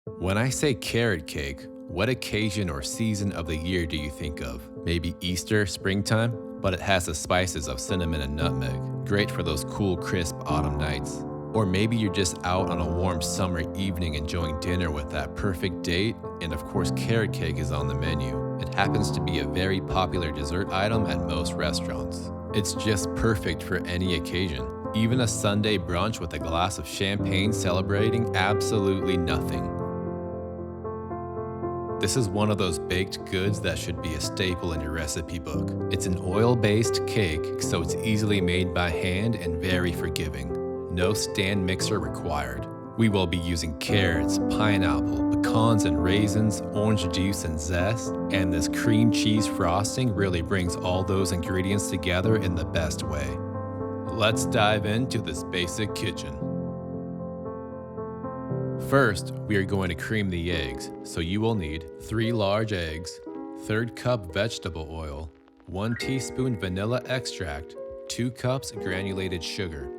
When I say carrot cake, what occasion or season of the year do you think of? Maybe Easter, springtime? But it has the spices of cinnamon and nutmeg, great for those cool, crisp autumn nights. Or maybe you're just out on a warm summer evening enjoying dinner with that perfect date, and of course carrot cake is on the menu. It happens to be a very popular dessert item at most restaurants. It's just perfect for any occasion. Even a Sunday brunch with a glass of champagne celebrating absolutely nothing. This is one of those baked goods that should be a staple in your recipe book. It's an oil-based cake, so it's easily made by hand and very forgiving. No stand mixer required. We will be using carrots, pineapple, pecans and raisins, orange juice and zest, and this cream cheese frosting really brings all those ingredients together in the best way. Let's dive into this basic kitchen. First, we are going to cream the eggs, so you will need 3 large eggs, 1/3 cup vegetable oil, 1 teaspoon vanilla extract, 2 cups granulated sugar.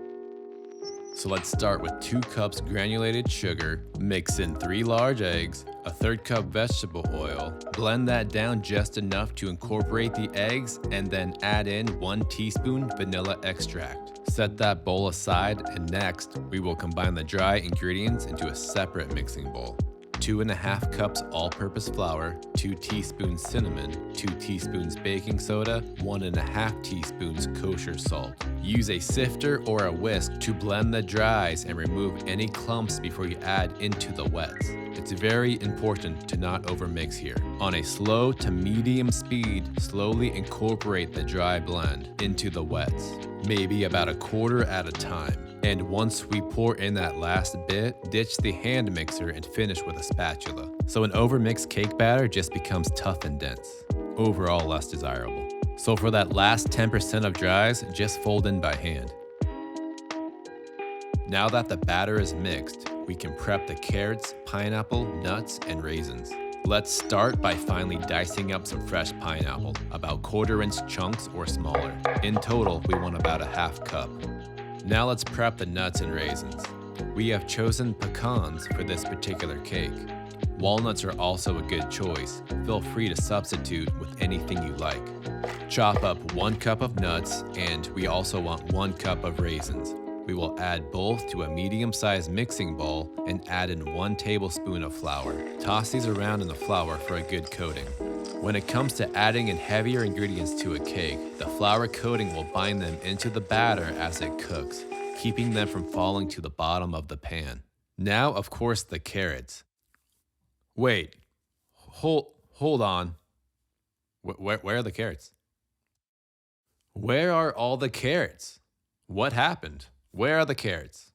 So let's start with 2 cups granulated sugar, mix in 3 large eggs, 1/3 cup vegetable oil, blend that down just enough to incorporate the eggs, and then add in 1 teaspoon vanilla extract. Set that bowl aside, and next, we will combine the dry ingredients into a separate mixing bowl. 2.5 cups all-purpose flour, 2 teaspoons cinnamon, 2 teaspoons baking soda, 1.5 teaspoons kosher salt. Use a sifter or a whisk to blend the dries and remove any clumps before you add into the wets. It's very important to not overmix here. On a slow to medium speed, slowly incorporate the dry blend into the wets, maybe about a quarter at a time. And once we pour in that last bit, ditch the hand mixer and finish with a spatula. So an overmixed cake batter just becomes tough and dense. Overall less desirable. So for that last 10% of dries, just fold in by hand. Now that the batter is mixed, we can prep the carrots, pineapple, nuts, and raisins. Let's start by finely dicing up some fresh pineapple, about 1/4-inch chunks or smaller. In total, we want about a 1/2 cup. Now let's prep the nuts and raisins. We have chosen pecans for this particular cake. Walnuts are also a good choice. Feel free to substitute with anything you like. Chop up 1 cup of nuts, and we also want 1 cup of raisins. We will add both to a medium-sized mixing bowl and add in 1 tablespoon of flour. Toss these around in the flour for a good coating. When it comes to adding in heavier ingredients to a cake, the flour coating will bind them into the batter as it cooks, keeping them from falling to the bottom of the pan. Now, of course, the carrots. Wait, hold on. Where are the carrots? Where are all the carrots? What happened? Where are the carrots?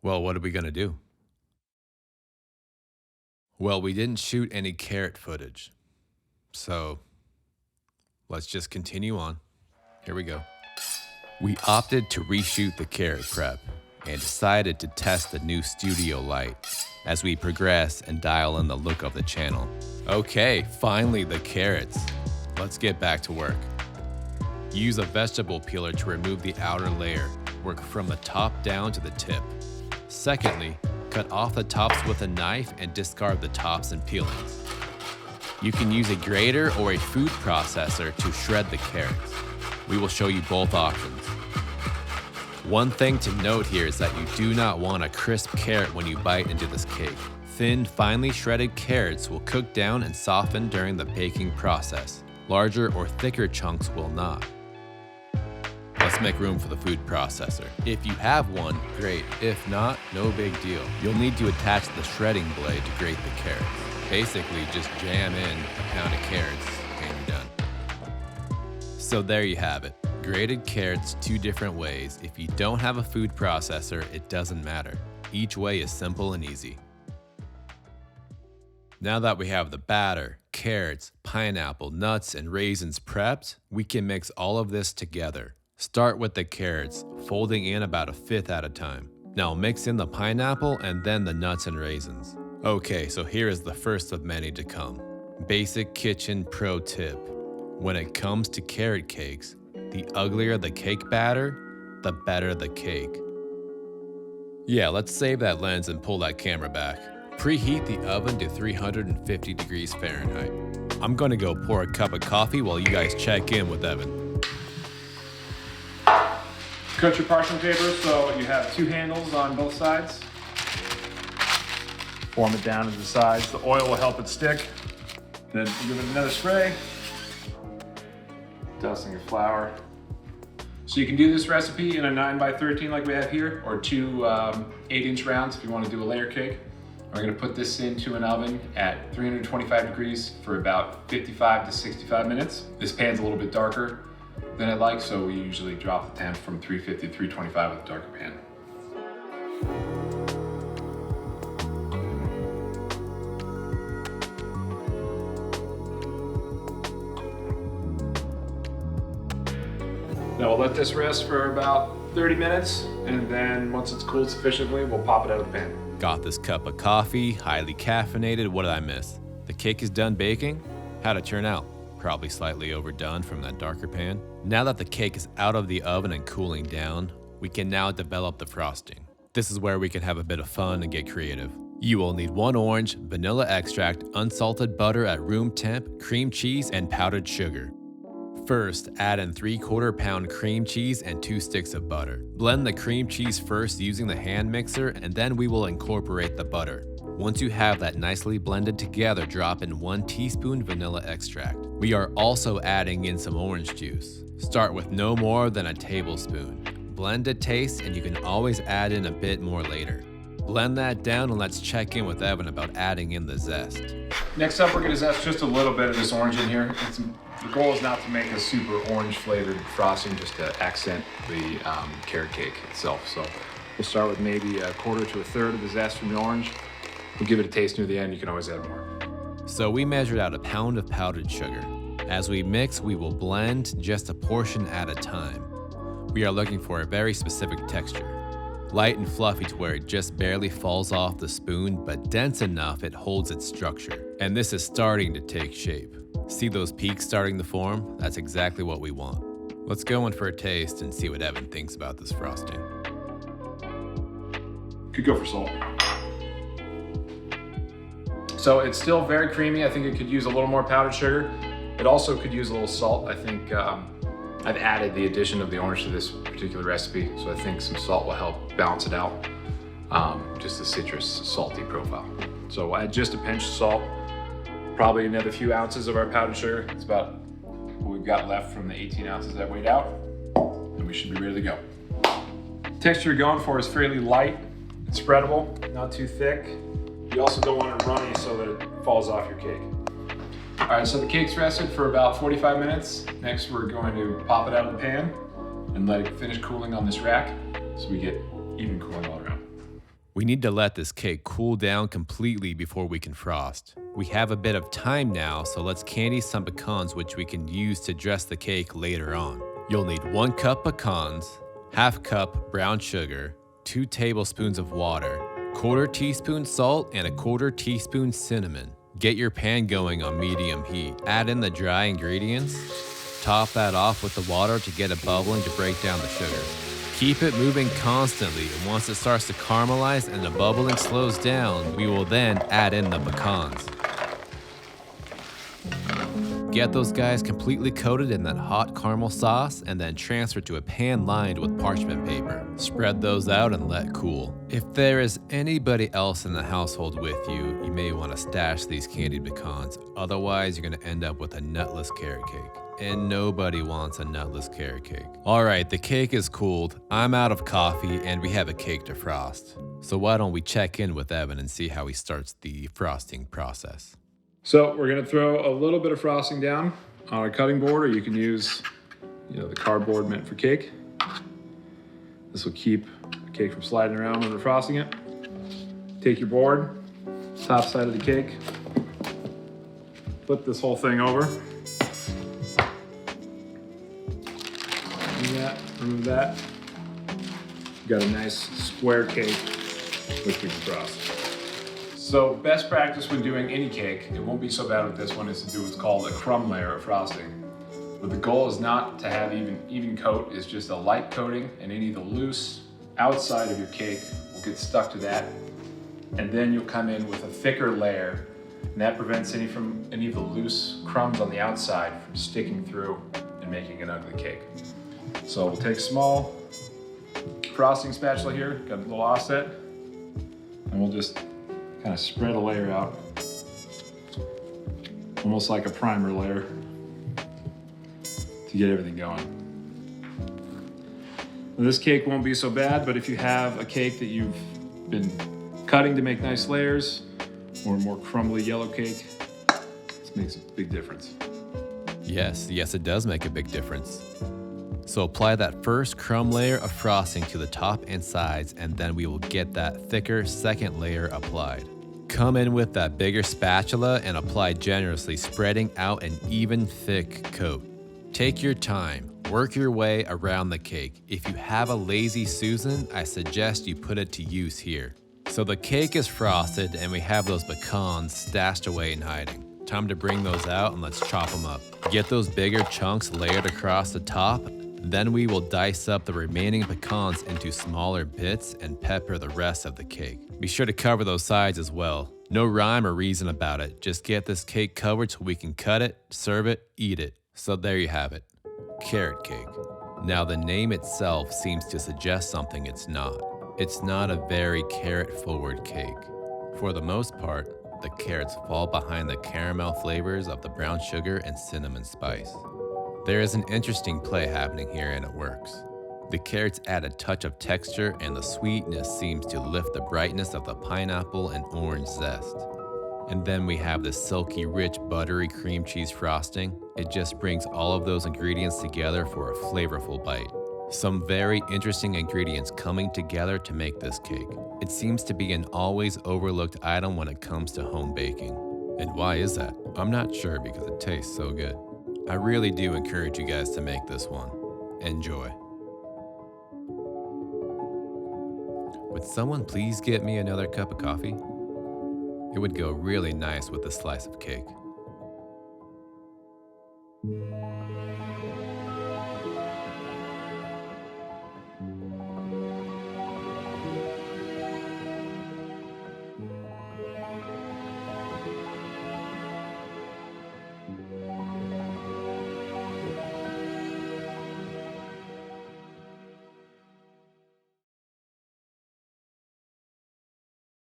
Well, what are we gonna do? Well, we didn't shoot any carrot footage, so let's just continue on. Here we go. We opted to reshoot the carrot prep and decided to test the new studio light as we progress and dial in the look of the channel. Okay, finally the carrots. Let's get back to work. Use a vegetable peeler to remove the outer layer. Work from the top down to the tip. Secondly, cut off the tops with a knife and discard the tops and peelings. You can use a grater or a food processor to shred the carrots. We will show you both options. One thing to note here is that you do not want a crisp carrot when you bite into this cake. Thin, finely shredded carrots will cook down and soften during the baking process. Larger or thicker chunks will not. Let's make room for the food processor. If you have one, great. If not, no big deal. You'll need to attach the shredding blade to grate the carrots. Basically, just jam in a pound of carrots and you're done. So there you have it. Grated carrots 2 different ways. If you don't have a food processor, it doesn't matter. Each way is simple and easy. Now that we have the batter, carrots, pineapple, nuts, and raisins prepped, we can mix all of this together. Start with the carrots, folding in about 1/5 at a time. Now mix in the pineapple and then the nuts and raisins. Okay, so here is the first of many to come. Basic kitchen pro tip. When it comes to carrot cakes, the uglier the cake batter, the better the cake. Yeah, let's save that lens and pull that camera back. Preheat the oven to 350 degrees Fahrenheit. I'm gonna go pour a cup of coffee while you guys check in with Evan. Cut your parchment paper so you have 2 handles on both sides. Form it down to the sides. The oil will help it stick. Then give it another spray. Dusting your flour. So you can do this recipe in a 9x13 like we have here, or 2 8-inch rounds if you want to do a layer cake. We're going to put this into an oven at 325 degrees for about 55 to 65 minutes. This pan's a little bit darker than I like, so we usually drop the temp from 350 to 325 with a darker pan. Now we'll let this rest for about 30 minutes, and then once it's cooled sufficiently, we'll pop it out of the pan. Got this cup of coffee, highly caffeinated. What did I miss? The cake is done baking? How'd it turn out? Probably slightly overdone from that darker pan. Now that the cake is out of the oven and cooling down, we can now develop the frosting. This is where we can have a bit of fun and get creative. You will need 1 orange, vanilla extract, unsalted butter at room temp, cream cheese, and powdered sugar. First, add in 3/4 pound cream cheese and 2 sticks of butter. Blend the cream cheese first using the hand mixer, and then we will incorporate the butter. Once you have that nicely blended together, drop in 1 teaspoon vanilla extract. We are also adding in some orange juice. Start with no more than a tablespoon. Blend to taste, and you can always add in a bit more later. Blend that down, and let's check in with Evan about adding in the zest. Next up, we're going to zest just a little bit of this orange in here. The goal is not to make a super orange flavored frosting, just to accent the carrot cake itself. So we'll start with maybe 1/4 to 1/3 of the zest from the orange. We'll give it a taste near the end. You can always add more. So we measured out 1 pound of powdered sugar. As we mix, we will blend just a portion at a time. We are looking for a very specific texture. Light and fluffy to where it just barely falls off the spoon, but dense enough it holds its structure. And this is starting to take shape. See those peaks starting to form? That's exactly what we want. Let's go in for a taste and see what Evan thinks about this frosting. Could go for salt. So it's still very creamy. I think it could use a little more powdered sugar. It also could use a little salt. I think I've added the addition of the orange to this particular recipe, so I think some salt will help balance it out. Just the citrus salty profile. So we'll add just a pinch of salt, probably another few ounces of our powdered sugar. It's about what we've got left from the 18 ounces that weighed out, and we should be ready to go. Texture you're going for is fairly light and spreadable, not too thick. You also don't want it runny so that it falls off your cake. All right, so the cake's rested for about 45 minutes. Next, we're going to pop it out of the pan and let it finish cooling on this rack so we get even cooling all around. We need to let this cake cool down completely before we can frost. We have a bit of time now, so let's candy some pecans, which we can use to dress the cake later on. You'll need 1 cup pecans, 1/2 cup brown sugar, 2 tablespoons of water, 1/4 teaspoon salt, and 1/4 teaspoon cinnamon. Get your pan going on medium heat. Add in the dry ingredients. Top that off with the water to get it bubbling to break down the sugar. Keep it moving constantly, and once it starts to caramelize and the bubbling slows down, we will then add in the pecans. Get those guys completely coated in that hot caramel sauce and then transfer to a pan lined with parchment paper. Spread those out and let cool. If there is anybody else in the household with you, you may want to stash these candied pecans. Otherwise, you're going to end up with a nutless carrot cake. And nobody wants a nutless carrot cake. All right, the cake is cooled. I'm out of coffee and we have a cake to frost. So why don't we check in with Evan and see how he starts the frosting process. So we're gonna throw a little bit of frosting down on a cutting board, or you can use, the cardboard meant for cake. This will keep the cake from sliding around when we're frosting it. Take your board, top side of the cake, flip this whole thing over. Remove that. You've got a nice square cake which we can frost. So best practice when doing any cake, it won't be so bad with this one, is to do what's called a crumb layer of frosting. But the goal is not to have even coat, it's just a light coating, and any of the loose outside of your cake will get stuck to that. And then you'll come in with a thicker layer, and that prevents any of the loose crumbs on the outside from sticking through and making an ugly cake. So we'll take a small frosting spatula here, got a little offset, and we'll just kind of spread a layer out, almost like a primer layer, to get everything going. Now, this cake won't be so bad, but if you have a cake that you've been cutting to make nice layers, or a more crumbly yellow cake, this makes a big difference. Yes, it does make a big difference. So apply that first crumb layer of frosting to the top and sides, and then we will get that thicker second layer applied. Come in with that bigger spatula and apply generously, spreading out an even thick coat. Take your time, work your way around the cake. If you have a lazy Susan, I suggest you put it to use here. So the cake is frosted and we have those pecans stashed away in hiding. Time to bring those out and let's chop them up. Get those bigger chunks layered across the top. Then we will dice up the remaining pecans into smaller bits and pepper the rest of the cake. Be sure to cover those sides as well. No rhyme or reason about it. Just get this cake covered so we can cut it, serve it, eat it. So there you have it. Carrot cake. Now the name itself seems to suggest something it's not. It's not a very carrot-forward cake. For the most part, the carrots fall behind the caramel flavors of the brown sugar and cinnamon spice. There is an interesting play happening here and it works. The carrots add a touch of texture and the sweetness seems to lift the brightness of the pineapple and orange zest. And then we have the silky, rich, buttery cream cheese frosting. It just brings all of those ingredients together for a flavorful bite. Some very interesting ingredients coming together to make this cake. It seems to be an always overlooked item when it comes to home baking. And why is that? I'm not sure because it tastes so good. I really do encourage you guys to make this one. Enjoy. Would someone please get me another cup of coffee? It would go really nice with a slice of cake.